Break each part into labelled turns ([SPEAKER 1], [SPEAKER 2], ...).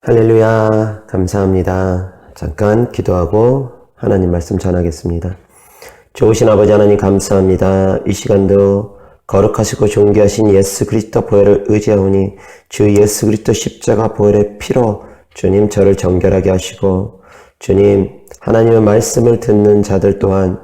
[SPEAKER 1] 할렐루야, 감사합니다. 잠깐 기도하고 하나님 말씀 전하겠습니다. 좋으신 아버지 하나님 감사합니다. 이 시간도 거룩하시고 존귀하신 예수 그리스도 보혈을 의지하오니 주 예수 그리스도 십자가 보혈의 피로 주님 저를 정결하게 하시고 주님 하나님의 말씀을 듣는 자들 또한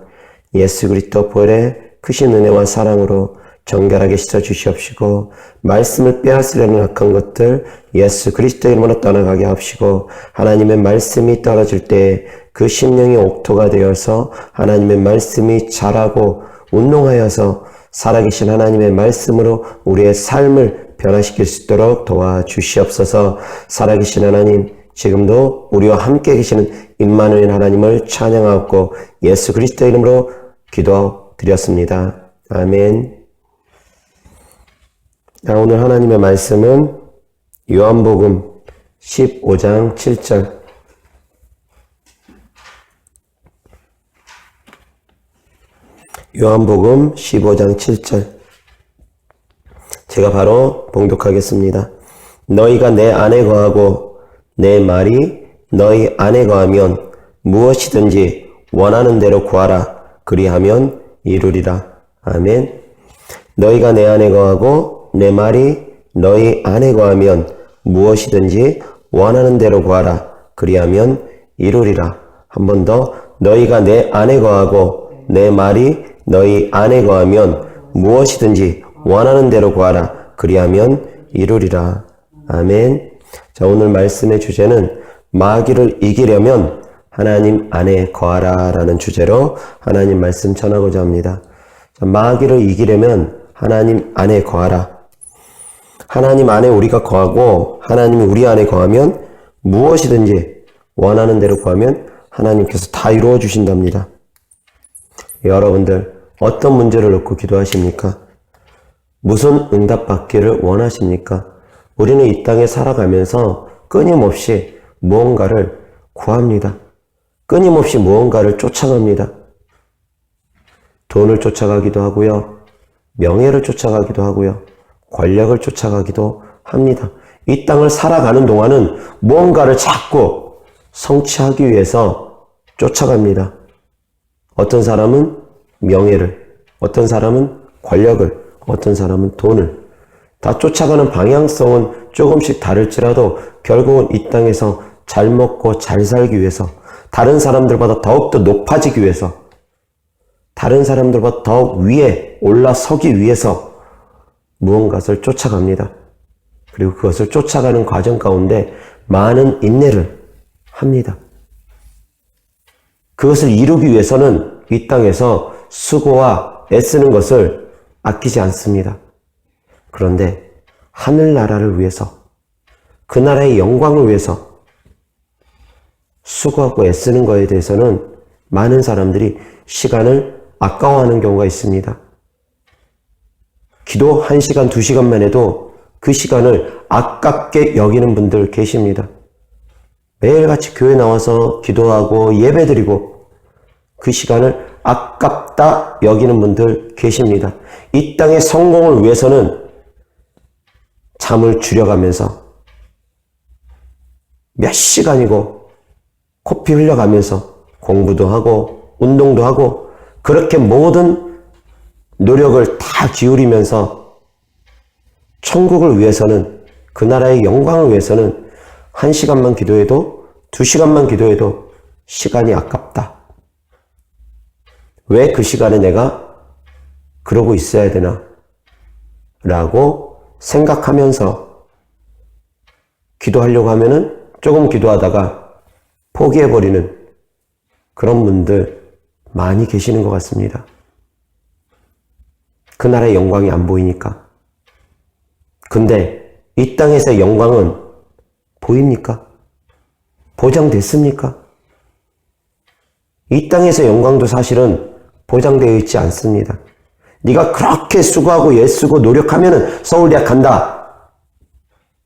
[SPEAKER 1] 예수 그리스도 보혈의 크신 은혜와 사랑으로 정결하게 씻어주시옵시고 말씀을 빼앗으려는 악한 것들 예수 그리스도의 이름으로 떠나가게 하옵시고 하나님의 말씀이 떨어질 때 그 심령이 옥토가 되어서 하나님의 말씀이 자라고 운동하여서 살아계신 하나님의 말씀으로 우리의 삶을 변화시킬 수 있도록 도와주시옵소서. 살아계신 하나님, 지금도 우리와 함께 계시는 임마누엘 하나님을 찬양하고 예수 그리스도의 이름으로 기도드렸습니다. 아멘. 오늘 하나님의 말씀은 요한복음 15장 7절. 요한복음 15장 7절. 제가 바로 봉독하겠습니다. 너희가 내 안에 거하고 내 말이 너희 안에 거하면 무엇이든지 원하는 대로 구하라. 그리하면 이루리라. 아멘. 너희가 내 안에 거하고 내 말이 너희 안에 거하면 무엇이든지 원하는 대로 구하라. 그리하면 이루리라. 한 번 더. 너희가 내 안에 거하고 내 말이 너희 안에 거하면 무엇이든지 원하는 대로 구하라. 그리하면 이루리라. 아멘. 자, 오늘 말씀의 주제는 마귀를 이기려면 하나님 안에 거하라 라는 주제로 하나님 말씀 전하고자 합니다. 자, 마귀를 이기려면 하나님 안에 거하라. 하나님 안에 우리가 거하고 하나님이 우리 안에 거하면 무엇이든지 원하는 대로 구하면 하나님께서 다 이루어 주신답니다. 여러분들 어떤 문제를 놓고 기도하십니까? 무슨 응답받기를 원하십니까? 우리는 이 땅에 살아가면서 끊임없이 무언가를 구합니다. 끊임없이 무언가를 쫓아갑니다. 돈을 쫓아가기도 하고요. 명예를 쫓아가기도 하고요. 권력을 쫓아가기도 합니다. 이 땅을 살아가는 동안은 무언가를 자꾸 성취하기 위해서 쫓아갑니다. 어떤 사람은 명예를, 어떤 사람은 권력을, 어떤 사람은 돈을. 다 쫓아가는 방향성은 조금씩 다를지라도 결국은 이 땅에서 잘 먹고 잘 살기 위해서, 다른 사람들보다 더욱더 높아지기 위해서, 다른 사람들보다 더욱 위에 올라서기 위해서 무언가를 쫓아갑니다. 그리고 그것을 쫓아가는 과정 가운데 많은 인내를 합니다. 그것을 이루기 위해서는 이 땅에서 수고와 애쓰는 것을 아끼지 않습니다. 그런데 하늘나라를 위해서, 그 나라의 영광을 위해서 수고하고 애쓰는 것에 대해서는 많은 사람들이 시간을 아까워하는 경우가 있습니다. 기도 1시간, 2시간만 해도 그 시간을 아깝게 여기는 분들 계십니다. 매일같이 교회 나와서 기도하고 예배드리고 그 시간을 아깝다 여기는 분들 계십니다. 이 땅의 성공을 위해서는 잠을 줄여가면서 몇 시간이고 코피 흘려가면서 공부도 하고 운동도 하고 그렇게 모든 노력을 다 기울이면서 천국을 위해서는, 그 나라의 영광을 위해서는 1시간만 기도해도 2시간만 기도해도 시간이 아깝다. 왜 그 시간에 내가 그러고 있어야 되나? 라고 생각하면서 기도하려고 하면은 조금 기도하다가 포기해버리는 그런 분들 많이 계시는 것 같습니다. 그 나라의 영광이 안 보이니까. 근데 이 땅에서의 영광은 보입니까? 보장됐습니까? 이 땅에서의 영광도 사실은 보장되어 있지 않습니다. 네가 그렇게 수고하고 애쓰고 노력하면은 서울대학 간다.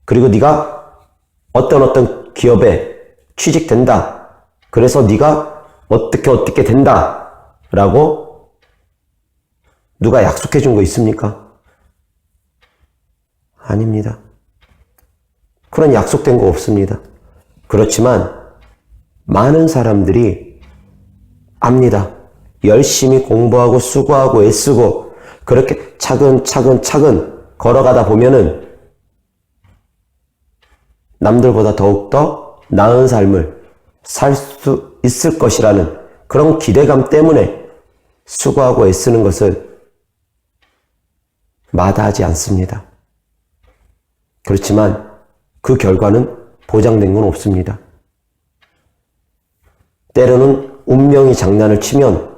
[SPEAKER 1] 그리고 네가 어떤 기업에 취직된다. 그래서 네가 어떻게 된다. 라고 누가 약속해 준 거 있습니까? 아닙니다. 그런 약속된 거 없습니다. 그렇지만 많은 사람들이 압니다. 열심히 공부하고 수고하고 애쓰고 그렇게 차근차근 걸어가다 보면은 남들보다 더욱더 나은 삶을 살 수 있을 것이라는 그런 기대감 때문에 수고하고 애쓰는 것을 마다하지 않습니다. 그렇지만 그 결과는 보장된 건 없습니다. 때로는 운명이 장난을 치면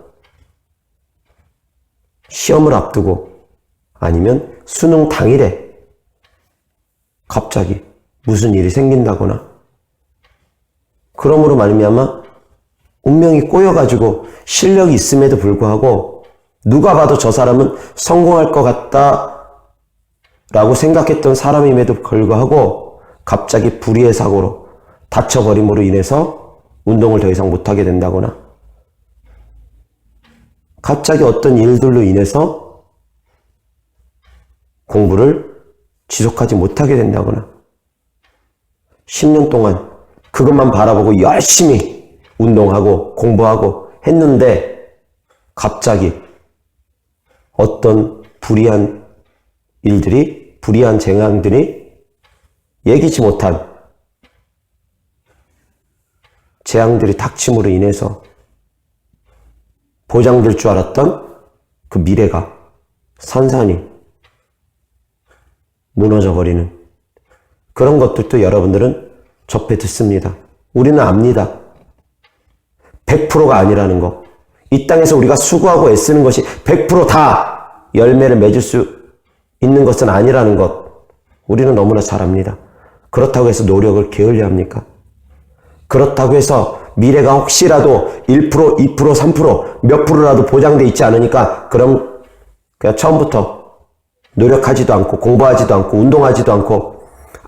[SPEAKER 1] 시험을 앞두고 아니면 수능 당일에 갑자기 무슨 일이 생긴다거나 그러므로 말미암아 운명이 꼬여가지고 실력이 있음에도 불구하고 누가 봐도 저 사람은 성공할 것 같다 라고 생각했던 사람임에도 불구하고 갑자기 불의의 사고로 다쳐버림으로 인해서 운동을 더 이상 못하게 된다거나 갑자기 어떤 일들로 인해서 공부를 지속하지 못하게 된다거나 10년 동안 그것만 바라보고 열심히 운동하고 공부하고 했는데 갑자기 어떤 불의한 일들이, 불의한 재앙들이 예기치 못한 재앙들이 닥침으로 인해서 보장될 줄 알았던 그 미래가 산산이 무너져 버리는 그런 것들도 여러분들은 접해 듣습니다. 우리는 압니다. 100%가 아니라는 거. 이 땅에서 우리가 수고하고 애쓰는 것이 100%다 열매를 맺을 수 있는 것은 아니라는 것. 우리는 너무나 잘 압니다. 그렇다고 해서 노력을 게을리 합니까? 그렇다고 해서 미래가 혹시라도 1%, 2%, 3%, 몇 프로라도 보장돼 있지 않으니까 그럼 그냥 처음부터 노력하지도 않고 공부하지도 않고 운동하지도 않고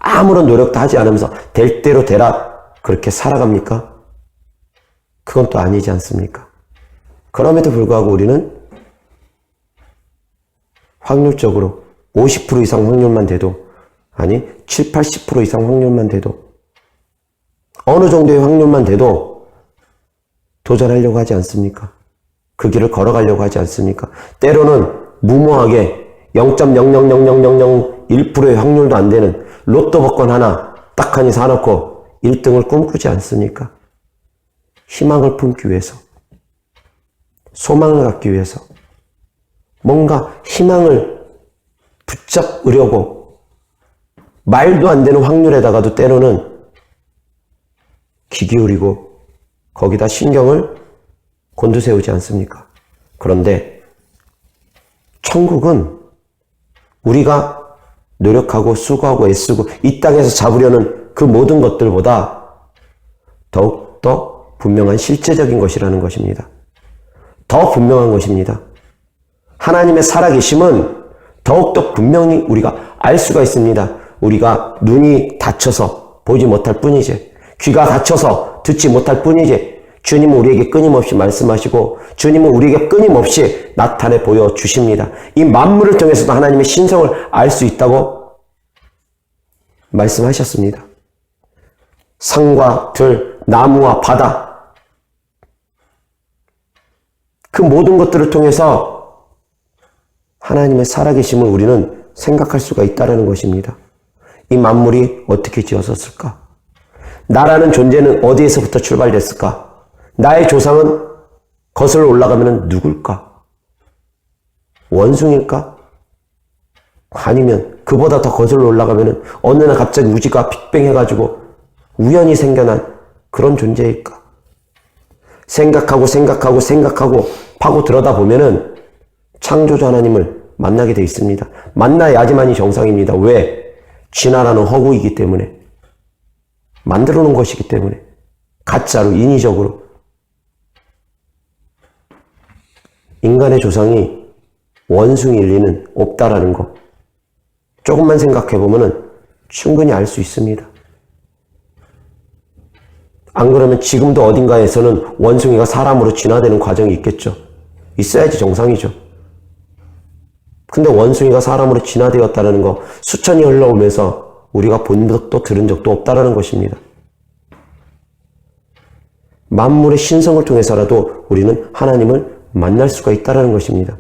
[SPEAKER 1] 아무런 노력도 하지 않으면서 될 대로 되라 그렇게 살아갑니까? 그건 또 아니지 않습니까? 그럼에도 불구하고 우리는 확률적으로 50% 이상 확률만 돼도 아니 7, 80% 이상 확률만 돼도 어느 정도의 확률만 돼도 도전하려고 하지 않습니까? 그 길을 걸어가려고 하지 않습니까? 때로는 무모하게 0.0000001%의 확률도 안 되는 로또 복권 하나 딱하니 사놓고 1등을 꿈꾸지 않습니까? 희망을 품기 위해서, 소망을 갖기 위해서 뭔가 희망을 붙잡으려고 말도 안 되는 확률에다가도 때로는 귀 기울이고 거기다 신경을 곤두세우지 않습니까? 그런데 천국은 우리가 노력하고 수고하고 애쓰고 이 땅에서 잡으려는 그 모든 것들보다 더욱더 분명한 실제적인 것이라는 것입니다. 더 분명한 것입니다. 하나님의 살아계심은 더욱더 분명히 우리가 알 수가 있습니다. 우리가 눈이 닫혀서 보지 못할 뿐이지, 귀가 닫혀서 듣지 못할 뿐이지, 주님은 우리에게 끊임없이 말씀하시고 주님은 우리에게 끊임없이 나타내 보여주십니다. 이 만물을 통해서도 하나님의 신성을 알 수 있다고 말씀하셨습니다. 산과 들, 나무와 바다, 그 모든 것들을 통해서 하나님의 살아계심을 우리는 생각할 수가 있다는 것입니다. 이 만물이 어떻게 지어졌을까? 나라는 존재는 어디에서부터 출발됐을까? 나의 조상은 거슬러 올라가면 누굴까? 원숭일까? 아니면 그보다 더 거슬러 올라가면 어느 날 갑자기 우주가 빅뱅해가지고 우연히 생겨난 그런 존재일까? 생각하고 파고 들여다보면은 창조주 하나님을 만나게 돼 있습니다. 만나야지만이 정상입니다. 왜? 쥐나라는 허구이기 때문에, 만들어 놓은 것이기 때문에, 가짜로 인위적으로. 인간의 조상이 원숭이일 리는 없다라는 거 조금만 생각해보면 충분히 알 수 있습니다. 안 그러면 지금도 어딘가에서는 원숭이가 사람으로 진화되는 과정이 있겠죠. 있어야지 정상이죠. 근데 원숭이가 사람으로 진화되었다는 거 수천이 흘러오면서 우리가 본 적도 들은 적도 없다라는 것입니다. 만물의 신성을 통해서라도 우리는 하나님을 만날 수가 있다는 것입니다.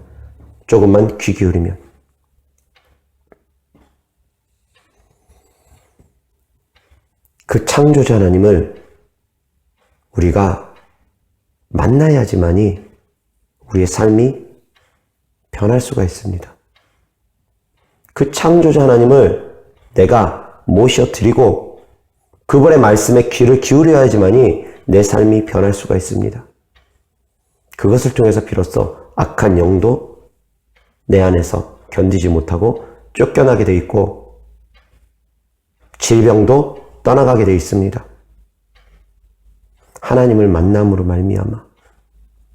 [SPEAKER 1] 조금만 귀 기울이면. 그 창조자 하나님을 우리가 만나야지만이 우리의 삶이 변할 수가 있습니다. 그 창조자 하나님을 내가 모셔드리고 그분의 말씀에 귀를 기울여야지만이 내 삶이 변할 수가 있습니다. 그것을 통해서 비로소 악한 영도 내 안에서 견디지 못하고 쫓겨나게 돼 있고 질병도 떠나가게 돼 있습니다. 하나님을 만남으로 말미암아.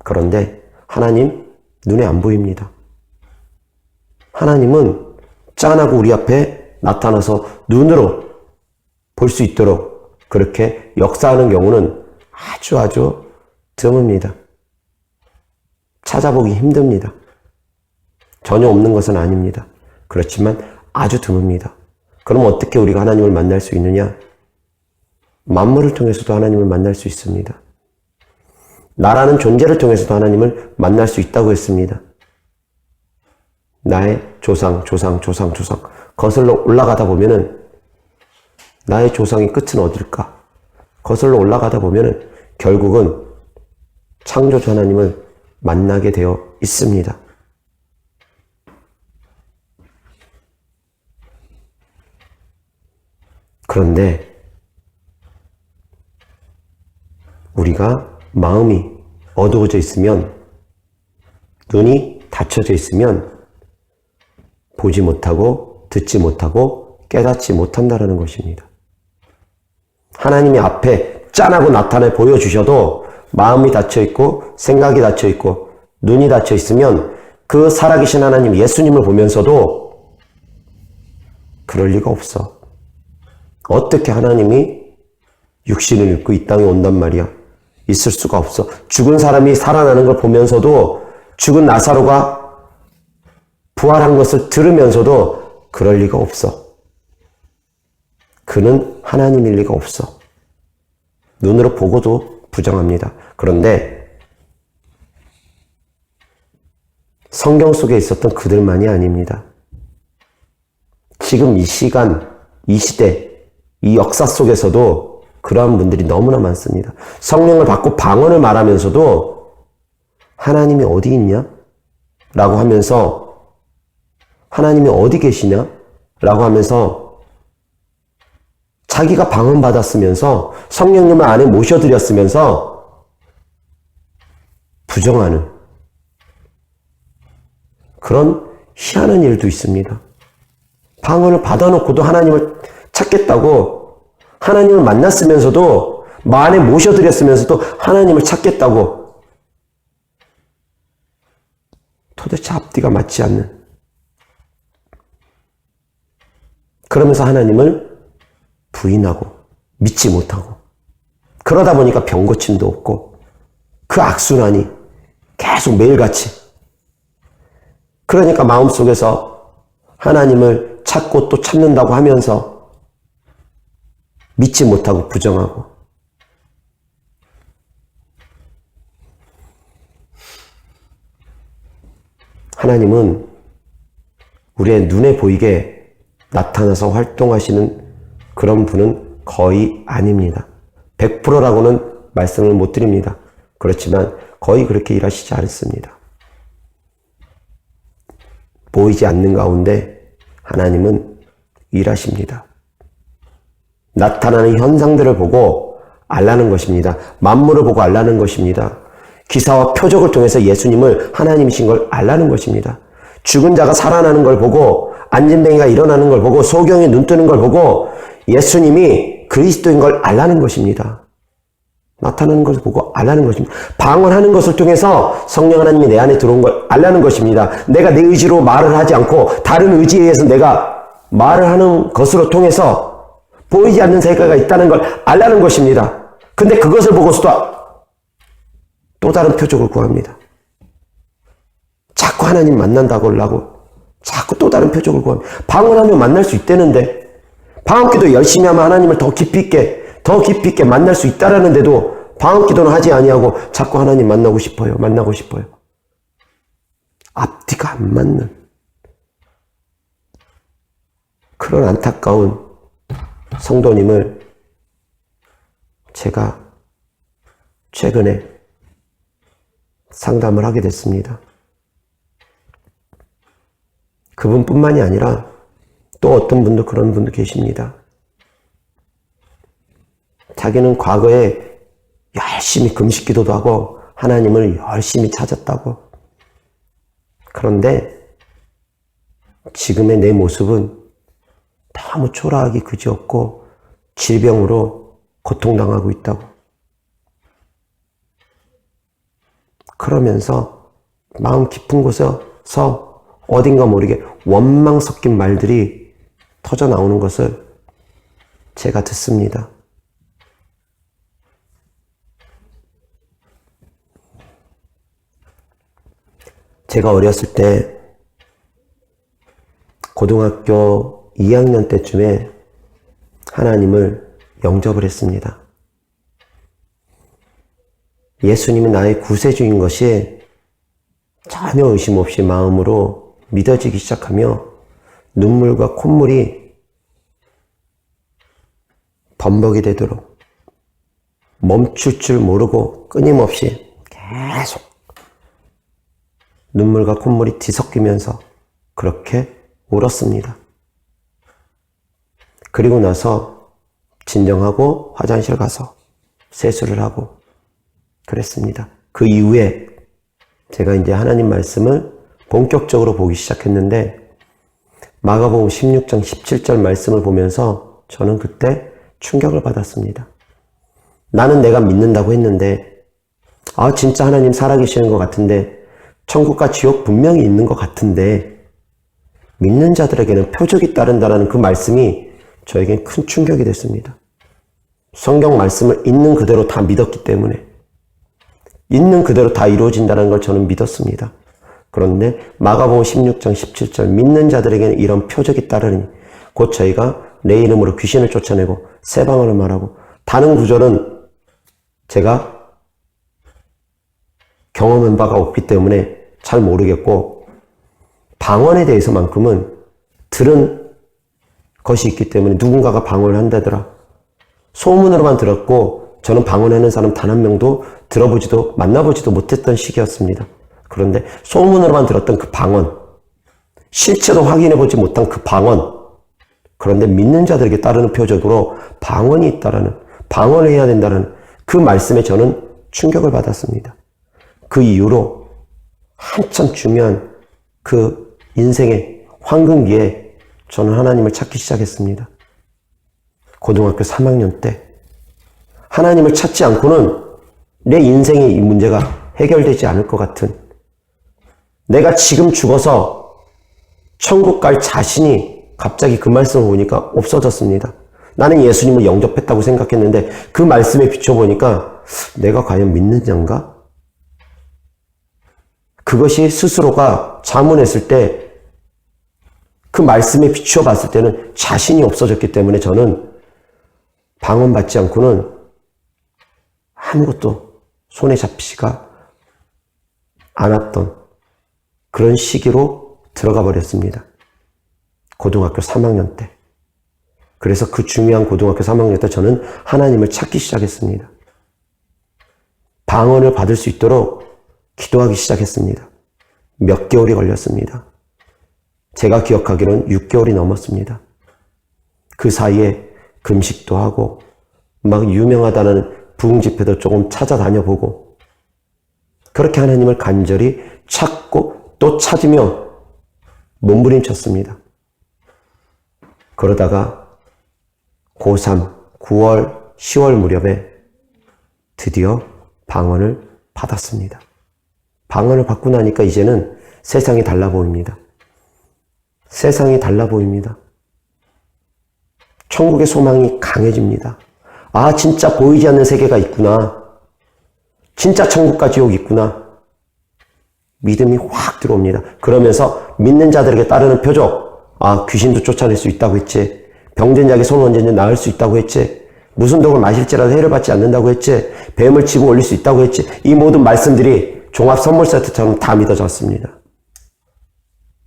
[SPEAKER 1] 그런데 하나님 눈에 안 보입니다. 하나님은 짠하고 우리 앞에 나타나서 눈으로 볼 수 있도록 그렇게 역사하는 경우는 아주 드뭅니다. 찾아보기 힘듭니다. 전혀 없는 것은 아닙니다. 그렇지만 아주 드뭅니다. 그럼 어떻게 우리가 하나님을 만날 수 있느냐? 만물을 통해서도 하나님을 만날 수 있습니다. 나라는 존재를 통해서도 하나님을 만날 수 있다고 했습니다. 나의 조상 거슬러 올라가다 보면은 나의 조상의 끝은 어딜까? 거슬러 올라가다 보면은 결국은 창조주 하나님을 만나게 되어 있습니다. 그런데 우리가 마음이 어두워져 있으면, 눈이 닫혀져 있으면 보지 못하고 듣지 못하고 깨닫지 못한다는 것입니다. 하나님이 앞에 짠하고 나타내 보여주셔도 마음이 닫혀있고 생각이 닫혀있고 눈이 닫혀있으면 그 살아계신 하나님 예수님을 보면서도 그럴 리가 없어. 어떻게 하나님이 육신을 입고 이 땅에 온단 말이야. 있을 수가 없어. 죽은 사람이 살아나는 걸 보면서도 죽은 나사로가 부활한 것을 들으면서도 그럴 리가 없어. 그는 하나님일 리가 없어. 눈으로 보고도 부정합니다. 그런데 성경 속에 있었던 그들만이 아닙니다. 지금 이 시간, 이 시대, 이 역사 속에서도 그러한 분들이 너무나 많습니다. 성령을 받고 방언을 말하면서도 하나님이 어디 있냐? 라고 하면서 하나님이 어디 계시냐? 라고 하면서 자기가 방언 받았으면서 성령님을 안에 모셔드렸으면서 부정하는 그런 희한한 일도 있습니다. 방언을 받아놓고도 하나님을 찾겠다고, 하나님을 만났으면서도 안에 모셔드렸으면서도 하나님을 찾겠다고, 도대체 앞뒤가 맞지 않는, 그러면서 하나님을 부인하고 믿지 못하고, 그러다 보니까 병고침도 없고 그 악순환이 계속 매일같이, 그러니까 마음속에서 하나님을 찾고 또 찾는다고 하면서 믿지 못하고 부정하고, 하나님은 우리의 눈에 보이게 나타나서 활동하시는 그런 분은 거의 아닙니다. 100%라고는 말씀을 못 드립니다. 그렇지만 거의 그렇게 일하시지 않습니다. 보이지 않는 가운데 하나님은 일하십니다. 나타나는 현상들을 보고 알라는 것입니다. 만물을 보고 알라는 것입니다. 기사와 표적을 통해서 예수님을 하나님이신 걸 알라는 것입니다. 죽은 자가 살아나는 걸 보고, 안진뱅이가 일어나는 걸 보고, 소경이 눈 뜨는 걸 보고 예수님이 그리스도인 걸 알라는 것입니다. 나타나는 것을 보고 알라는 것입니다. 방언하는 것을 통해서 성령 하나님이 내 안에 들어온 걸 알라는 것입니다. 내가 내 의지로 말을 하지 않고 다른 의지에 의해서 내가 말을 하는 것으로 통해서 보이지 않는 세계가 있다는 걸 알라는 것입니다. 근데 그것을 보고서도 또 다른 표적을 구합니다. 자꾸 하나님 만난다고 하려고 자꾸 또 다른 표적을 구합니다. 방언하면 만날 수 있다는데, 방언기도 열심히 하면 하나님을 더 깊이 있게 만날 수 있다라는데도 방언 기도는 하지 아니하고 자꾸 하나님 만나고 싶어요. 앞뒤가 안 맞는 그런 안타까운 성도님을 제가 최근에 상담을 하게 됐습니다. 그분뿐만이 아니라 또 어떤 분도 그런 분도 계십니다. 자기는 과거에 열심히 금식 기도도 하고 하나님을 열심히 찾았다고. 그런데 지금의 내 모습은 너무 초라하기 그지없고 질병으로 고통당하고 있다고. 그러면서 마음 깊은 곳에서 어딘가 모르게 원망 섞인 말들이 터져 나오는 것을 제가 듣습니다. 제가 어렸을 때 고등학교 2학년 때쯤에 하나님을 영접을 했습니다. 예수님이 나의 구세주인 것이 전혀 의심 없이 마음으로 믿어지기 시작하며 눈물과 콧물이 범벅이 되도록 멈출 줄 모르고 끊임없이 계속 눈물과 콧물이 뒤섞이면서 그렇게 울었습니다. 그리고 나서 진정하고 화장실 가서 세수를 하고 그랬습니다. 그 이후에 제가 이제 하나님 말씀을 본격적으로 보기 시작했는데 마가복음 16장 17절 말씀을 보면서 저는 그때 충격을 받았습니다. 나는 내가 믿는다고 했는데 진짜 하나님 살아계시는 것 같은데 천국과 지옥 분명히 있는 것 같은데 믿는 자들에게는 표적이 따른다라는 그 말씀이 저에겐 큰 충격이 됐습니다. 성경 말씀을 있는 그대로 다 믿었기 때문에 있는 그대로 다 이루어진다는 걸 저는 믿었습니다. 그런데 마가복음 16장 17절 믿는 자들에게는 이런 표적이 따르니 곧 저희가 내 이름으로 귀신을 쫓아내고 새 방언을 말하고 다른 구절은 제가 경험한 바가 없기 때문에 잘 모르겠고 방언에 대해서만큼은 들은 것이 있기 때문에 누군가가 방언을 한다더라. 소문으로만 들었고 저는 방언하는 사람 단 한 명도 들어보지도 만나보지도 못했던 시기였습니다. 그런데 소문으로만 들었던 그 방언, 실제로 확인해보지 못한 그 방언, 그런데 믿는 자들에게 따르는 표적으로 방언이 있다라는, 방언을 해야 된다는 그 말씀에 저는 충격을 받았습니다. 그 이후로 한참 중요한 그 인생의 황금기에 저는 하나님을 찾기 시작했습니다. 고등학교 3학년 때 하나님을 찾지 않고는 내 인생의 이 문제가 해결되지 않을 것 같은, 내가 지금 죽어서 천국 갈 자신이 갑자기 그 말씀을 보니까 없어졌습니다. 나는 예수님을 영접했다고 생각했는데 그 말씀에 비춰보니까 내가 과연 믿는 자인가? 그것이 스스로가 자문했을 때 그 말씀에 비추어 봤을 때는 자신이 없어졌기 때문에 저는 방언 받지 않고는 아무것도 손에 잡히지가 않았던 그런 시기로 들어가 버렸습니다. 고등학교 3학년 때. 그래서 그 중요한 고등학교 3학년 때 저는 하나님을 찾기 시작했습니다. 방언을 받을 수 있도록 기도하기 시작했습니다. 몇 개월이 걸렸습니다. 제가 기억하기로는 6개월이 넘었습니다. 그 사이에 금식도 하고 막 유명하다는 부흥 집회도 조금 찾아다녀보고 그렇게 하나님을 간절히 찾고 또 찾으며 몸부림쳤습니다. 그러다가 고3, 9월, 10월 무렵에 드디어 방언을 받았습니다. 방언을 받고 나니까 이제는 세상이 달라 보입니다. 세상이 달라 보입니다. 천국의 소망이 강해집니다. 진짜 보이지 않는 세계가 있구나. 진짜 천국과 지옥이 있구나. 믿음이 확 들어옵니다. 그러면서 믿는 자들에게 따르는 표적. 귀신도 쫓아낼 수 있다고 했지. 병든 자에게 손 얹으면 나을 수 있다고 했지. 무슨 독을 마실지라도 해를 받지 않는다고 했지. 뱀을 치고 올릴 수 있다고 했지. 이 모든 말씀들이 종합 선물 세트처럼 다 믿어졌습니다.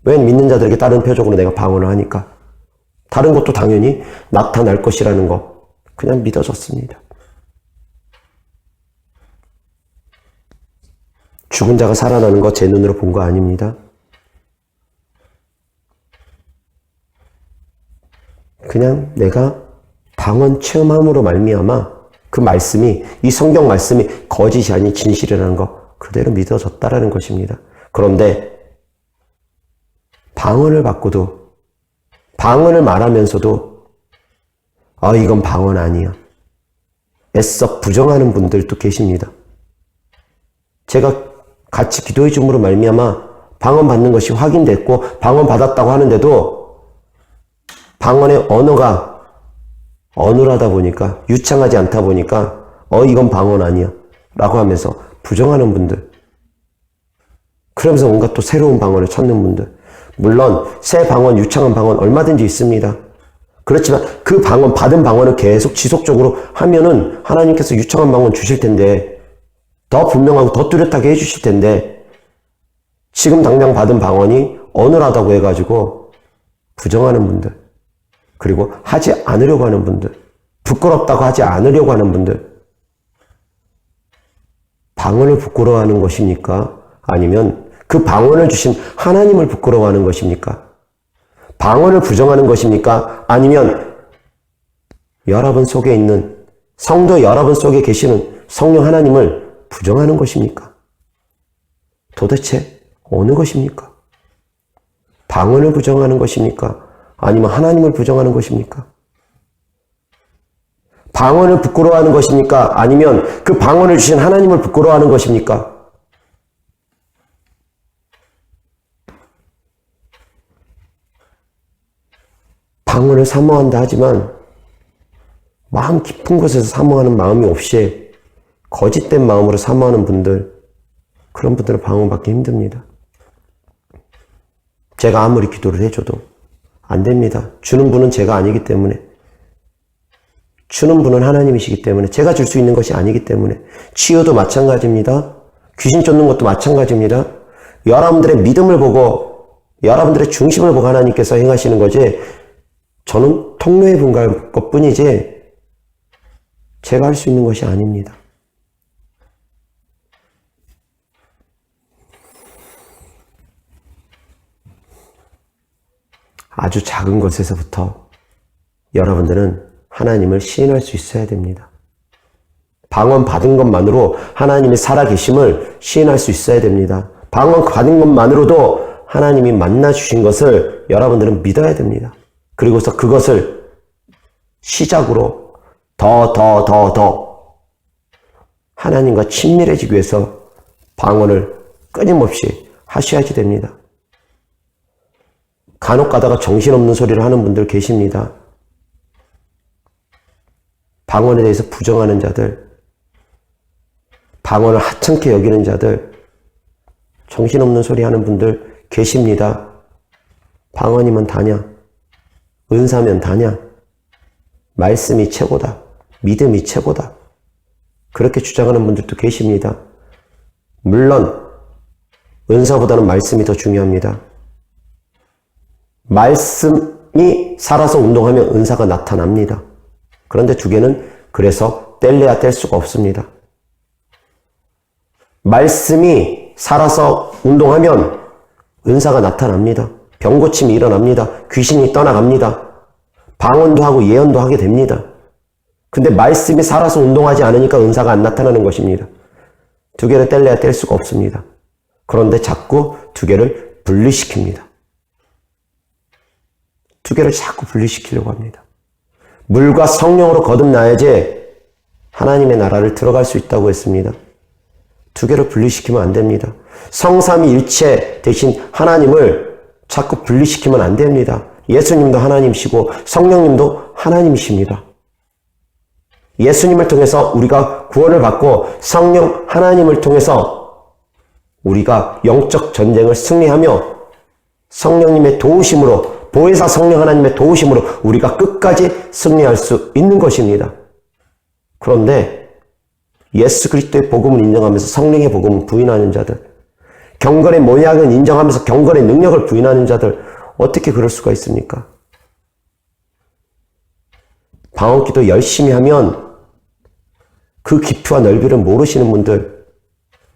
[SPEAKER 1] 왜 믿는 자들에게 다른 표적으로 내가 방언을 하니까. 다른 것도 당연히 나타날 것이라는 거 그냥 믿어졌습니다. 죽은 자가 살아나는 거 제 눈으로 본 거 아닙니다. 그냥 내가 방언 체험함으로 말미암아 그 말씀이, 이 성경 말씀이 거짓이 아닌 진실이라는 거 그대로 믿어졌다라는 것입니다. 그런데 방언을 받고도, 방언을 말하면서도 이건 방언 아니야, 애써 부정하는 분들도 계십니다. 제가 같이 기도해 줌으로 말미암아 방언 받는 것이 확인됐고 방언 받았다고 하는데도 방언의 언어가 어눌하다 보니까, 유창하지 않다 보니까 이건 방언 아니야 라고 하면서 부정하는 분들, 그러면서 뭔가 또 새로운 방언을 찾는 분들, 물론 새 방언, 유창한 방언 얼마든지 있습니다. 그렇지만 그 방언, 받은 방언을 계속 지속적으로 하면은 하나님께서 유창한 방언 주실 텐데, 더 분명하고 더 뚜렷하게 해주실 텐데, 지금 당장 받은 방언이 어눌하다고 해가지고 부정하는 분들, 그리고 하지 않으려고 하는 분들, 부끄럽다고 하지 않으려고 하는 분들, 방언을 부끄러워하는 것입니까? 아니면 그 방언을 주신 하나님을 부끄러워하는 것입니까? 방언을 부정하는 것입니까? 아니면 여러분 속에 있는, 성도 여러분 속에 계시는 성령 하나님을 부정하는 것입니까? 도대체 어느 것입니까? 방언을 부정하는 것입니까? 아니면 하나님을 부정하는 것입니까? 방언을 부끄러워하는 것입니까? 아니면 그 방언을 주신 하나님을 부끄러워하는 것입니까? 방언을 사모한다 하지만 마음 깊은 곳에서 사모하는 마음이 없이 거짓된 마음으로 사모하는 분들, 그런 분들은 방언 받기 힘듭니다. 제가 아무리 기도를 해줘도 안 됩니다. 주는 분은 제가 아니기 때문에, 주는 분은 하나님이시기 때문에, 제가 줄 수 있는 것이 아니기 때문에. 치유도 마찬가지입니다. 귀신 쫓는 것도 마찬가지입니다. 여러분들의 믿음을 보고, 여러분들의 중심을 보고 하나님께서 행하시는 거지, 저는 통로에 분갈 것뿐이지 제가 할 수 있는 것이 아닙니다. 아주 작은 것에서부터 여러분들은 하나님을 시인할 수 있어야 됩니다. 방언 받은 것만으로 하나님이 살아계심을 시인할 수 있어야 됩니다. 방언 받은 것만으로도 하나님이 만나 주신 것을 여러분들은 믿어야 됩니다. 그리고서 그것을 시작으로 더 하나님과 친밀해지기 위해서 방언을 끊임없이 하셔야지 됩니다. 간혹 가다가 정신없는 소리를 하는 분들 계십니다. 방언에 대해서 부정하는 자들, 방언을 하찮게 여기는 자들, 정신없는 소리 하는 분들 계십니다. 방언이면 다냐? 은사면 다냐? 말씀이 최고다. 믿음이 최고다. 그렇게 주장하는 분들도 계십니다. 물론 은사보다는 말씀이 더 중요합니다. 말씀이 살아서 운동하면 은사가 나타납니다. 그런데 두 개는 그래서 뗄래야 뗄 수가 없습니다. 말씀이 살아서 운동하면 은사가 나타납니다. 병고침이 일어납니다. 귀신이 떠나갑니다. 방언도 하고 예언도 하게 됩니다. 근데 말씀이 살아서 운동하지 않으니까 은사가 안 나타나는 것입니다. 두 개를 뗄래야 뗄 수가 없습니다. 그런데 자꾸 두 개를 분리시킵니다. 두 개를 자꾸 분리시키려고 합니다. 물과 성령으로 거듭나야지 하나님의 나라를 들어갈 수 있다고 했습니다. 두 개를 분리시키면 안 됩니다. 성삼위일체 대신 하나님을 자꾸 분리시키면 안 됩니다. 예수님도 하나님이시고 성령님도 하나님이십니다. 예수님을 통해서 우리가 구원을 받고 성령 하나님을 통해서 우리가 영적 전쟁을 승리하며 성령님의 도우심으로, 보혜사 성령 하나님의 도우심으로 우리가 끝까지 승리할 수 있는 것입니다. 그런데 예수 그리스도의 복음을 인정하면서 성령의 복음을 부인하는 자들, 경건의 모양은 인정하면서 경건의 능력을 부인하는 자들, 어떻게 그럴 수가 있습니까? 방언기도 열심히 하면 그 깊이와 넓이를 모르시는 분들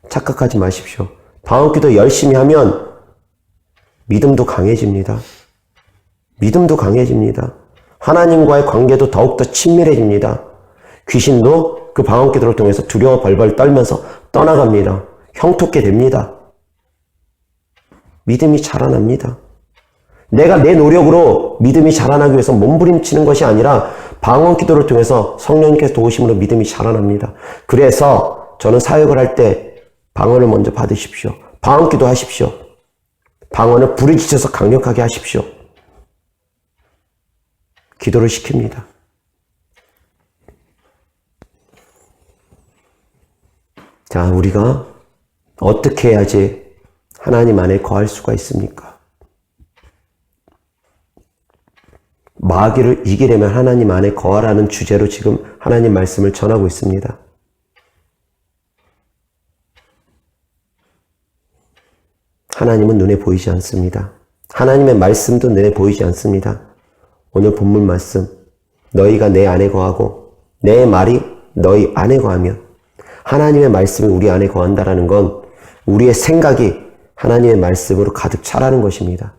[SPEAKER 1] 착각하지 마십시오. 방언기도 열심히 하면 믿음도 강해집니다. 믿음도 강해집니다. 하나님과의 관계도 더욱더 친밀해집니다. 귀신도 그 방언기도를 통해서 두려워 벌벌 떨면서 떠나갑니다. 형통케 됩니다. 믿음이 자라납니다. 내가 내 노력으로 믿음이 자라나기 위해서 몸부림치는 것이 아니라 방언기도를 통해서 성령님께서 도우심으로 믿음이 자라납니다. 그래서 저는 사역을 할 때 방언을 먼저 받으십시오. 방언기도 하십시오. 방언을 부르짖어서 강력하게 하십시오. 기도를 시킵니다. 자, 우리가 어떻게 해야지 하나님 안에 거할 수가 있습니까? 마귀를 이기려면 하나님 안에 거하라는 주제로 지금 하나님 말씀을 전하고 있습니다. 하나님은 눈에 보이지 않습니다. 하나님의 말씀도 눈에 보이지 않습니다. 오늘 본문 말씀, 너희가 내 안에 거하고 내 말이 너희 안에 거하면, 하나님의 말씀이 우리 안에 거한다라는 건 우리의 생각이 하나님의 말씀으로 가득 차라는 것입니다.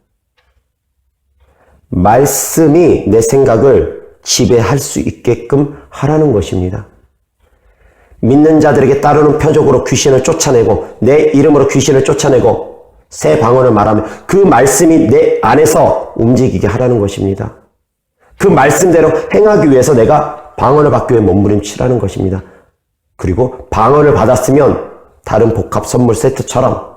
[SPEAKER 1] 말씀이 내 생각을 지배할 수 있게끔 하라는 것입니다. 믿는 자들에게 따르는 표적으로 귀신을 쫓아내고 내 이름으로 귀신을 쫓아내고 새 방언을 말하면 그 말씀이 내 안에서 움직이게 하라는 것입니다. 그 말씀대로 행하기 위해서 내가 방언을 받기 위해 몸부림치라는 것입니다. 그리고 방언을 받았으면 다른 복합 선물 세트처럼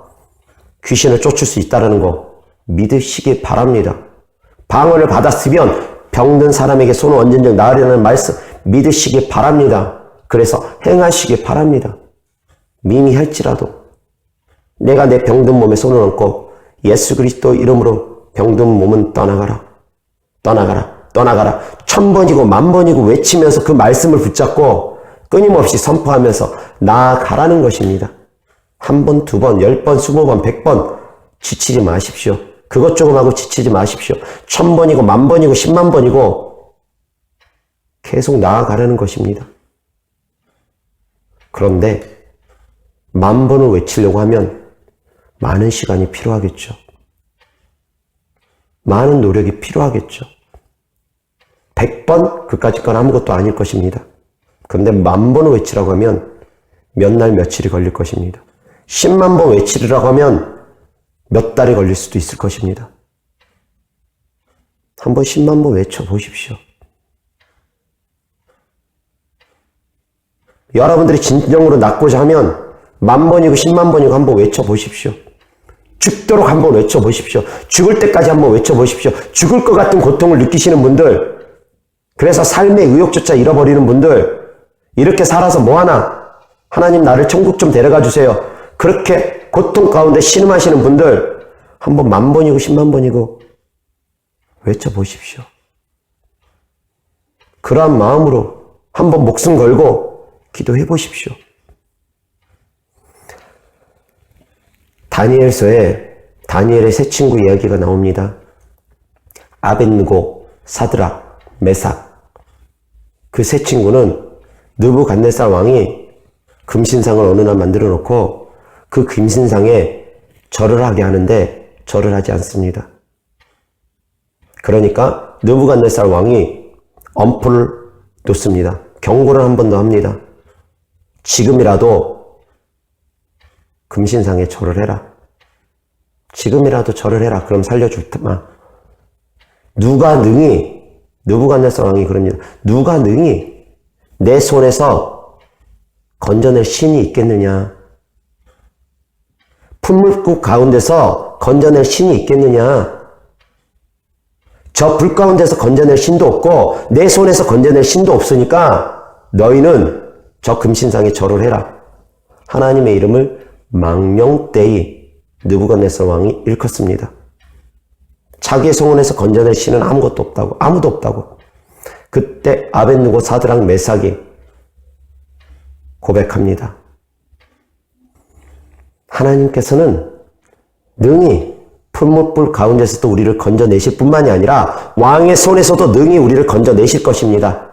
[SPEAKER 1] 귀신을 쫓을 수 있다는 거 믿으시기 바랍니다. 방언을 받았으면 병든 사람에게 손을 언젠적 나으리라는 말씀 믿으시기 바랍니다. 그래서 행하시기 바랍니다. 미미할지라도 내가 내 병든 몸에 손을 얹고 예수 그리스도 이름으로 병든 몸은 떠나가라. 떠나가라. 떠나가라. 1000번이고 10,000번이고 외치면서 그 말씀을 붙잡고 끊임없이 선포하면서 나아가라는 것입니다. 1번, 2번, 10번, 20번, 100번 지치지 마십시오. 그것 조금 하고 지치지 마십시오. 1000번이고 10,000번이고 10만 번이고 계속 나아가라는 것입니다. 그런데 10,000번을 외치려고 하면 많은 시간이 필요하겠죠. 많은 노력이 필요하겠죠. 100번? 그까짓 건 아무것도 아닐 것입니다. 그런데 10,000번을 외치라고 하면 몇 날 며칠이 걸릴 것입니다. 10만 번 외치라고 하면 몇 달이 걸릴 수도 있을 것입니다. 한번 10만 번 외쳐보십시오. 여러분들이 진정으로 낫고자 하면 10,000번이고 10만 번이고 한번 외쳐보십시오. 죽도록 한번 외쳐보십시오. 죽을 때까지 한번 외쳐보십시오. 죽을 것 같은 고통을 느끼시는 분들, 그래서 삶의 의욕조차 잃어버리는 분들, 이렇게 살아서 뭐하나, 하나님 나를 천국 좀 데려가 주세요. 그렇게 고통 가운데 신음하시는 분들 한번 10,000번이고 10만 번이고 외쳐보십시오. 그러한 마음으로 한번 목숨 걸고 기도해 보십시오. 다니엘서에 다니엘의 세 친구 이야기가 나옵니다. 아벳느고, 사드락, 메삭. 그 세 친구는 느부갓네살 왕이 금신상을 어느 날 만들어 놓고 그 금신상에 절을 하게 하는데 절을 하지 않습니다. 그러니까 느부갓네살 왕이 엄포를 놓습니다. 경고를 한 번 더 합니다. 지금이라도 금신상에 절을 해라. 지금이라도 절을 해라. 그럼 살려줄 테마. 누가 능히, 느부갓네살 왕이 그럽니다. 누가 능히 내 손에서 건져낼 신이 있겠느냐? 풀물국 가운데서 건져낼 신이 있겠느냐? 저 불 가운데서 건져낼 신도 없고 내 손에서 건져낼 신도 없으니까 너희는 저 금신상에 절을 해라. 하나님의 이름을 망령되이 느부갓네살 왕이 일컫습니다. 자기의 손에서 건져낼 신은 아무것도 없다고, 아무도 없다고. 그때 아벳느고, 사드락, 메삭이 고백합니다. 하나님께서는 능히 풀무불 가운데서도 우리를 건져내실 뿐만이 아니라 왕의 손에서도 능히 우리를 건져내실 것입니다.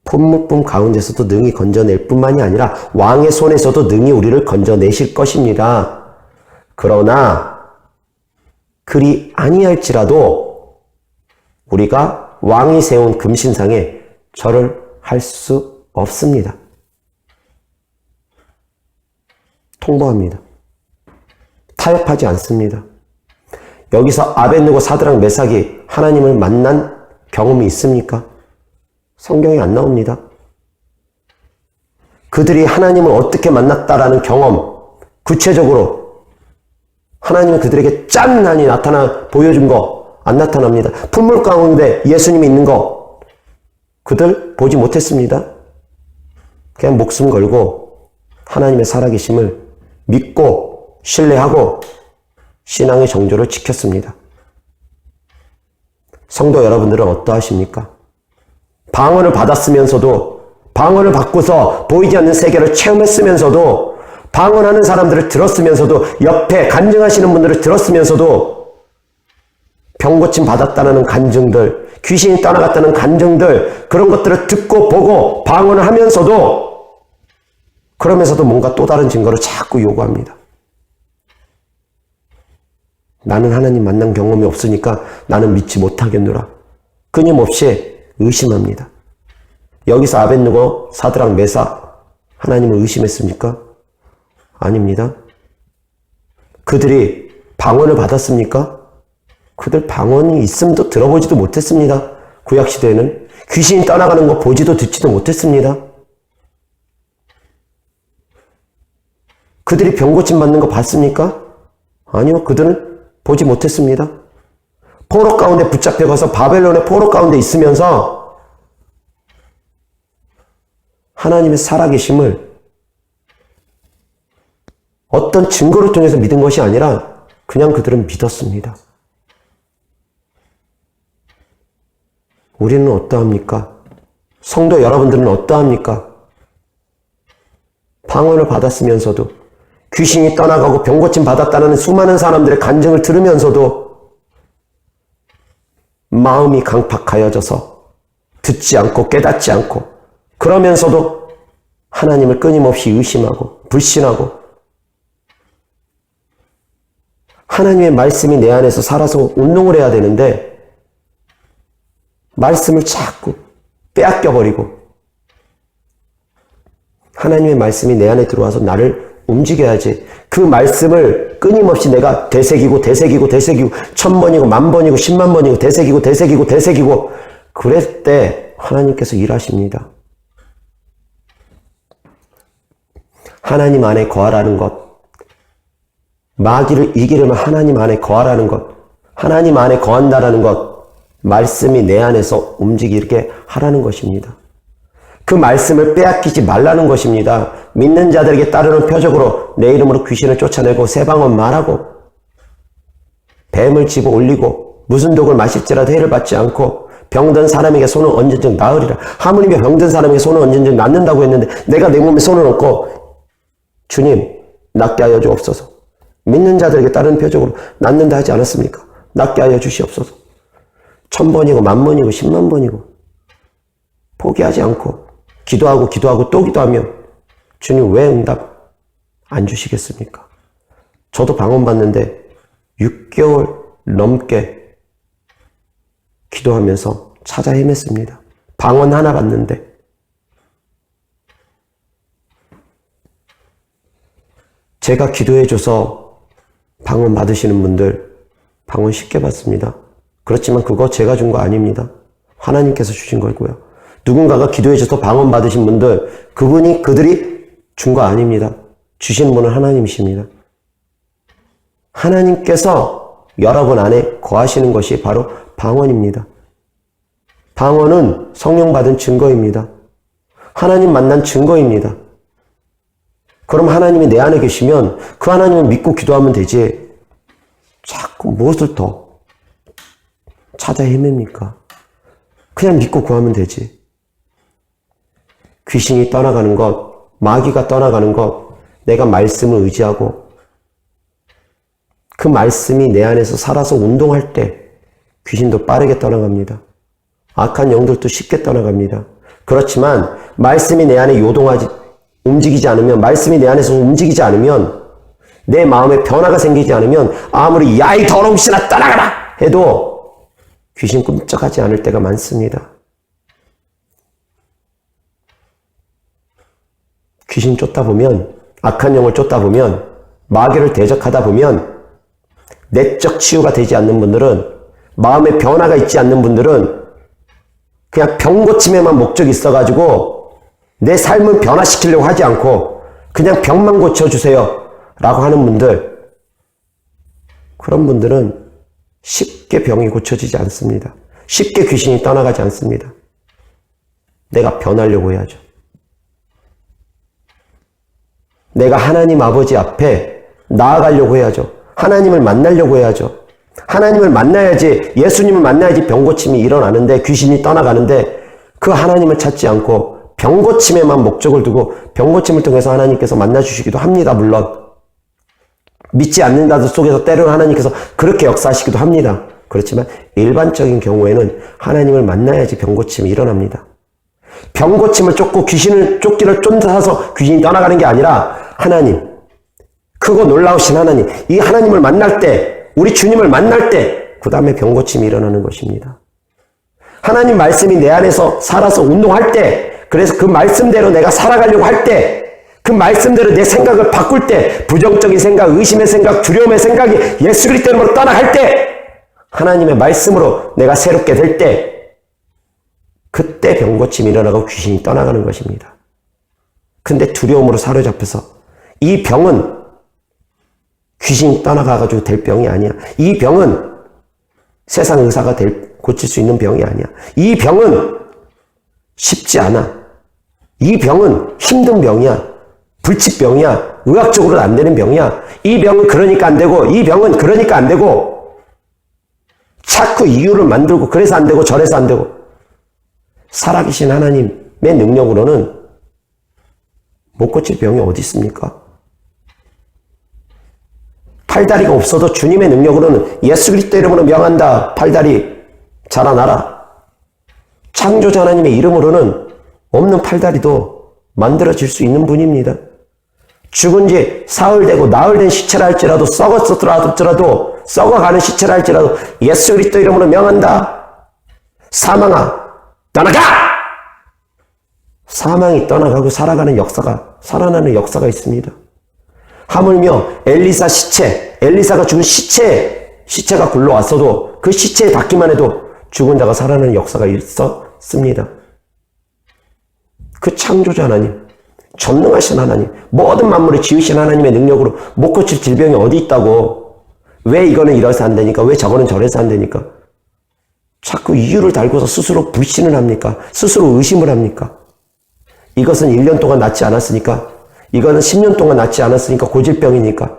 [SPEAKER 1] 풀무불 가운데서도 능히 건져낼 뿐만이 아니라 왕의 손에서도 능히 우리를 건져내실 것입니다. 그러나 그리 아니할지라도 우리가 왕이 세운 금신상에 절을 할 수 없습니다. 통보합니다. 타협하지 않습니다. 여기서 아벳느고 사드락 메삭이 하나님을 만난 경험이 있습니까? 성경에 안 나옵니다. 그들이 하나님을 어떻게 만났다라는 경험, 구체적으로 하나님이 그들에게 짠하니 보여준 거 안 나타납니다. 풀물 가운데 예수님이 있는 거 그들 보지 못했습니다. 그냥 목숨 걸고 하나님의 살아계심을 믿고 신뢰하고 신앙의 정조를 지켰습니다. 성도 여러분들은 어떠하십니까? 방언을 받았으면서도 방언을 받고서 보이지 않는 세계를 체험했으면서도 방언하는 사람들을 들었으면서도 옆에 간증하시는 분들을 들었으면서도 병 고침 받았다는 간증들, 귀신이 떠나갔다는 간증들, 그런 것들을 듣고 보고 방언을 하면서도 그러면서도 뭔가 또 다른 증거를 자꾸 요구합니다. 나는 하나님 만난 경험이 없으니까 나는 믿지 못하겠노라. 끊임없이 의심합니다. 여기서 아벳느고 사드락 메삭 하나님을 의심했습니까? 아닙니다. 그들이 방언을 받았습니까? 그들 방언이 있음도 들어보지도 못했습니다. 구약시대에는 귀신이 떠나가는 거 보지도 듣지도 못했습니다. 그들이 병고침 받는 거 봤습니까? 아니요. 그들은 보지 못했습니다. 포로 가운데 붙잡혀가서 바벨론의 포로 가운데 있으면서 하나님의 살아계심을 어떤 증거를 통해서 믿은 것이 아니라 그냥 그들은 믿었습니다. 우리는 어떠합니까? 성도 여러분들은 어떠합니까? 방언을 받았으면서도 귀신이 떠나가고 병고침 받았다는 수많은 사람들의 간증을 들으면서도 마음이 강팍하여져서 듣지 않고 깨닫지 않고 그러면서도 하나님을 끊임없이 의심하고 불신하고 하나님의 말씀이 내 안에서 살아서 운동을 해야 되는데 말씀을 자꾸 빼앗겨버리고 하나님의 말씀이 내 안에 들어와서 나를 움직여야지. 그 말씀을 끊임없이 내가 되새기고 1000번이고 10,000번이고 10만 번이고 되새기고 그럴 때 하나님께서 일하십니다. 하나님 안에 거하라는 것, 마귀를 이기려면 하나님 안에 거하라는 것, 하나님 안에 거한다라는 것, 말씀이 내 안에서 움직이게 하라는 것입니다. 그 말씀을 빼앗기지 말라는 것입니다. 믿는 자들에게 따르는 표적으로 내 이름으로 귀신을 쫓아내고 새 방언 말하고 뱀을 집어 올리고 무슨 독을 마실지라도 해를 받지 않고 병든 사람에게 손은 언제든 나으리라. 하물며 병든 사람에게 손은 언제든 낫는다고 했는데 내가 내 몸에 손을 얹고 주님 낫게 하여 주옵소서. 믿는 자들에게 따르는 표적으로 낫는다 하지 않았습니까? 낫게 하여 주시옵소서. 1000번이고 10,000번이고 10만 번이고 포기하지 않고 기도하고 또 기도하면 주님 왜 응답 안 주시겠습니까? 저도 방언 받는데 6개월 넘게 기도하면서 찾아 헤맸습니다. 방언 하나 받는데 제가 기도해줘서 방언 받으시는 분들 방언 쉽게 받습니다. 그렇지만 그거 제가 준 거 아닙니다. 하나님께서 주신 거고요. 누군가가 기도해줘서 방언 받으신 분들 그들이 준 거 아닙니다. 주신 분은 하나님이십니다. 하나님께서 여러분 안에 거하시는 것이 바로 방언입니다. 방언은 성령 받은 증거입니다. 하나님 만난 증거입니다. 그럼 하나님이 내 안에 계시면 그 하나님을 믿고 기도하면 되지 자꾸 무엇을 더 찾아 헤맵니까? 그냥 믿고 구하면 되지. 귀신이 떠나가는 것, 마귀가 떠나가는 것, 내가 말씀을 의지하고 그 말씀이 내 안에서 살아서 운동할 때 귀신도 빠르게 떠나갑니다. 악한 영들도 쉽게 떠나갑니다. 그렇지만 말씀이 내 안에 움직이지 않으면, 말씀이 내 안에서 움직이지 않으면, 내 마음에 변화가 생기지 않으면 아무리 야 이 더러운 귀신아 떠나가라 해도 귀신 꿈쩍하지 않을 때가 많습니다. 귀신 쫓다 보면, 악한 영을 쫓다 보면, 마귀를 대적하다 보면 내적 치유가 되지 않는 분들은, 마음에 변화가 있지 않는 분들은 그냥 병 고침에만 목적이 있어가지고 내 삶을 변화시키려고 하지 않고 그냥 병만 고쳐주세요 라고 하는 분들, 그런 분들은 쉽게 병이 고쳐지지 않습니다. 쉽게 귀신이 떠나가지 않습니다. 내가 변하려고 해야죠. 내가 하나님 아버지 앞에 나아가려고 해야죠. 하나님을 만나려고 해야죠. 하나님을 만나야지, 예수님을 만나야지 병고침이 일어나는데, 귀신이 떠나가는데, 그 하나님을 찾지 않고 병고침에만 목적을 두고 병고침을 통해서 하나님께서 만나주시기도 합니다. 물론 믿지 않는 자들 속에서 때로는 하나님께서 그렇게 역사하시기도 합니다. 그렇지만 일반적인 경우에는 하나님을 만나야지 병고침이 일어납니다. 병고침을 쫓고 귀신을 쫓기를 쫓아서 귀신이 떠나가는 게 아니라, 하나님, 크고 놀라우신 하나님, 이 하나님을 만날 때, 우리 주님을 만날 때, 그 다음에 병고침이 일어나는 것입니다. 하나님 말씀이 내 안에서 살아서 운동할 때, 그래서 그 말씀대로 내가 살아가려고 할 때, 그 말씀대로 내 생각을 바꿀 때, 부정적인 생각, 의심의 생각, 두려움의 생각이 예수 그리스도로 떠나갈 때, 하나님의 말씀으로 내가 새롭게 될 때, 그때 병고침이 일어나고 귀신이 떠나가는 것입니다. 근데 두려움으로 사로잡혀서 이 병은 귀신이 떠나가가지고 될 병이 아니야. 이 병은 세상 의사가 고칠 수 있는 병이 아니야. 이 병은 쉽지 않아. 이 병은 힘든 병이야. 불치병이야. 의학적으로는 안 되는 병이야. 이 병은 그러니까 안 되고, 이 병은 그러니까 안 되고, 자꾸 이유를 만들고, 그래서 안 되고, 저래서 안 되고. 살아계신 하나님의 능력으로는 못 고칠 병이 어디 있습니까? 팔다리가 없어도 주님의 능력으로는 예수 그리스도 이름으로 명한다. 팔다리 자라나라. 창조자 하나님의 이름으로는 없는 팔다리도 만들어질 수 있는 분입니다. 죽은 지 사흘 되고 나흘 된 시체라 할지라도, 썩었더라도 썩어가는 시체라 할지라도 예수 그리스도 이름으로 명한다. 사망아 떠나가! 사망이 떠나가고 살아가는 역사가, 살아나는 역사가 있습니다. 하물며 엘리사가 죽은 시체가 굴러왔어도 그 시체에 닿기만 해도 죽은 자가 살아나는 역사가 있었습니다. 그 창조자 하나님, 전능하신 하나님, 모든 만물을 지으신 하나님의 능력으로 못 고칠 질병이 어디 있다고, 왜 이거는 이래서 안 되니까, 왜 저거는 저래서 안 되니까, 자꾸 이유를 달고서 스스로 불신을 합니까? 스스로 의심을 합니까? 이것은 1년 동안 낫지 않았으니까, 이거는 10년 동안 낫지 않았으니까 고질병이니까.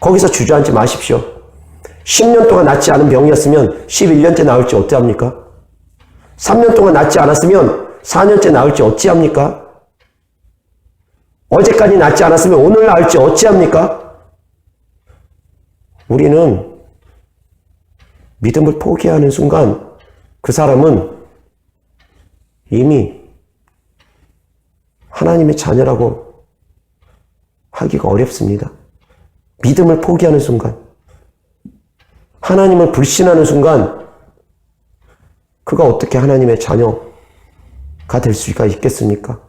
[SPEAKER 1] 거기서 주저앉지 마십시오. 10년 동안 낫지 않은 병이었으면 11년째 나을지 어찌합니까? 3년 동안 낫지 않았으면 4년째 나을지 어찌합니까? 어제까지 낫지 않았으면 오늘 나을지 어찌합니까? 우리는 믿음을 포기하는 순간 그 사람은 이미 하나님의 자녀라고 하기가 어렵습니다. 믿음을 포기하는 순간, 하나님을 불신하는 순간 그가 어떻게 하나님의 자녀가 될 수가 있겠습니까?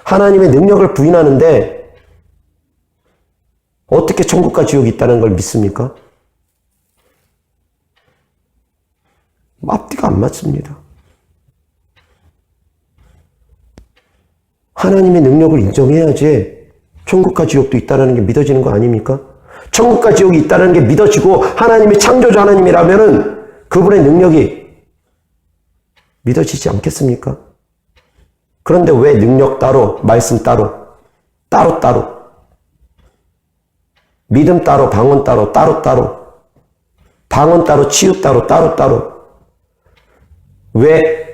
[SPEAKER 1] 하나님의 능력을 부인하는데 어떻게 천국과 지옥이 있다는 걸 믿습니까? 앞뒤가 안 맞습니다. 하나님의 능력을 인정해야지 천국과 지옥도 있다는 게 믿어지는 거 아닙니까? 천국과 지옥이 있다는 게 믿어지고 하나님이 창조주 하나님이라면은 그분의 능력이 믿어지지 않겠습니까? 그런데 왜 능력 따로, 말씀 따로, 따로, 믿음 따로, 방언 따로, 따로, 방언 따로, 치유 따로, 따로, 왜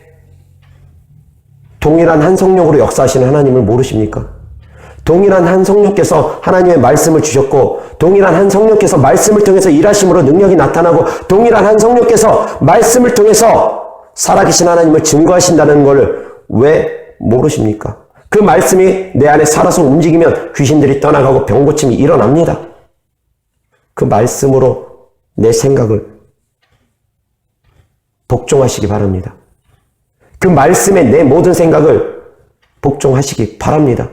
[SPEAKER 1] 동일한 한 성령으로 역사하시는 하나님을 모르십니까? 동일한 한 성령께서 하나님의 말씀을 주셨고 동일한 한 성령께서 말씀을 통해서 일하심으로 능력이 나타나고 동일한 한 성령께서 말씀을 통해서 살아계신 하나님을 증거하신다는 것을 왜 모르십니까? 그 말씀이 내 안에 살아서 움직이면 귀신들이 떠나가고 병고침이 일어납니다. 그 말씀으로 내 생각을 복종하시기 바랍니다. 그 말씀에 내 모든 생각을 복종하시기 바랍니다.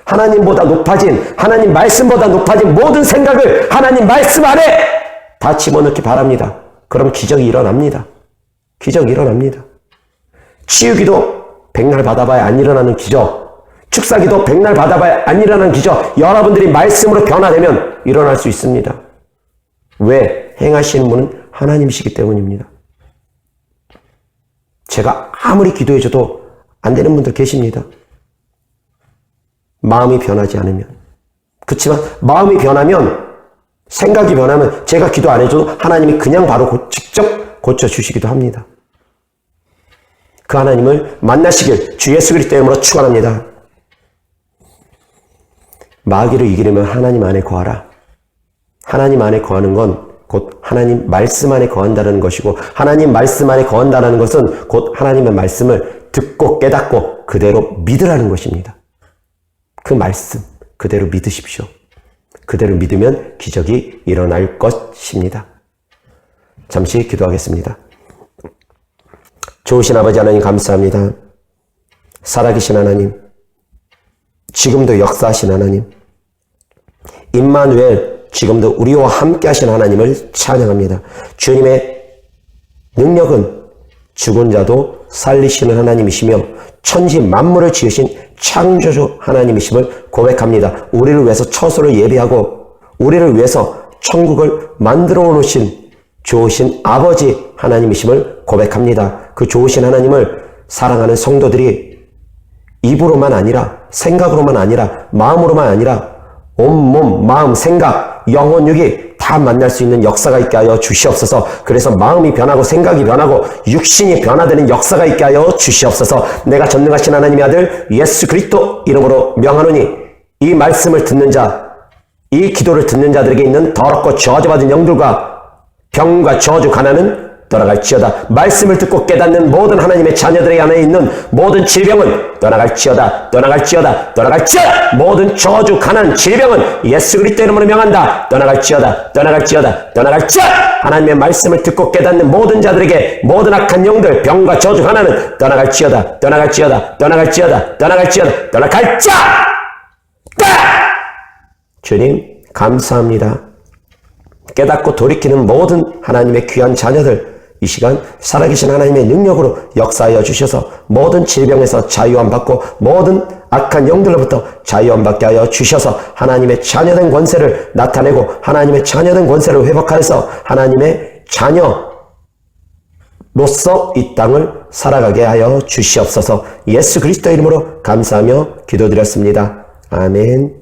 [SPEAKER 1] 하나님보다 높아진, 하나님 말씀보다 높아진 모든 생각을 하나님 말씀 안에 다 집어넣기 바랍니다. 그럼 기적이 일어납니다. 기적이 일어납니다. 치유기도 백날 받아봐야 안 일어나는 기적, 축사기도 백날 받아봐야 안 일어나는 기적, 여러분들이 말씀으로 변화되면 일어날 수 있습니다. 왜? 행하시는 분은 하나님이시기 때문입니다. 제가 아무리 기도해줘도 안 되는 분들 계십니다. 마음이 변하지 않으면. 그렇지만 마음이 변하면, 생각이 변하면 제가 기도 안 해줘도 하나님이 그냥 바로 직접 고쳐주시기도 합니다. 그 하나님을 만나시길 주 예수 그리스도 이름으로 축원합니다. 마귀를 이기려면 하나님 안에 거하라. 하나님 안에 거하는 건 곧 하나님 말씀 안에 거한다는 것이고 하나님 말씀 안에 거한다는 것은 곧 하나님의 말씀을 듣고 깨닫고 그대로 믿으라는 것입니다. 그 말씀 그대로 믿으십시오. 그대로 믿으면 기적이 일어날 것입니다. 잠시 기도하겠습니다. 좋으신 아버지 하나님 감사합니다. 살아계신 하나님, 지금도 역사하신 하나님, 임마누엘, 지금도 우리와 함께 하신 하나님을 찬양합니다. 주님의 능력은 죽은 자도 살리시는 하나님이시며 천지 만물을 지으신 창조주 하나님이심을 고백합니다. 우리를 위해서 처소를 예비하고 우리를 위해서 천국을 만들어 놓으신 좋으신 아버지 하나님이심을 고백합니다. 그 좋으신 하나님을 사랑하는 성도들이 입으로만 아니라 생각으로만 아니라 마음으로만 아니라 온몸, 마음, 생각, 영혼, 육이 다 만날 수 있는 역사가 있게 하여 주시옵소서. 그래서 마음이 변하고 생각이 변하고 육신이 변화되는 역사가 있게 하여 주시옵소서. 내가 전능하신 하나님의 아들 예수 그리스도 이름으로 명하노니 이 말씀을 듣는 자, 이 기도를 듣는 자들에게 있는 더럽고 저주받은 영들과 병과 저주 가난은 떠나갈지어다. 말씀을 듣고 깨닫는 모든 하나님의 자녀들의 안에 있는 모든 질병은 떠나갈지어다. 떠나갈지어다. 떠나갈지어다. 모든 저주 가난 질병은 예수 그리스도 이름으로 명한다. 떠나갈지어다. 떠나갈지어다. 떠나갈지어다. 하나님의 말씀을 듣고 깨닫는 모든 자들에게 모든 악한 영들 병과 저주 가난은 떠나갈지어다. 떠나갈지어다. 떠나갈지어다. 떠나갈지어다. 떠나갈지어다. 주님 감사합니다. 깨닫고 돌이키는 모든 하나님의 귀한 자녀들 이 시간 살아계신 하나님의 능력으로 역사하여 주셔서 모든 질병에서 자유함 받고 모든 악한 영들로부터 자유함 받게 하여 주셔서 하나님의 자녀된 권세를 나타내고 하나님의 자녀된 권세를 회복하여서 하나님의 자녀로서 이 땅을 살아가게 하여 주시옵소서. 예수 그리스도 이름으로 감사하며 기도드렸습니다. 아멘.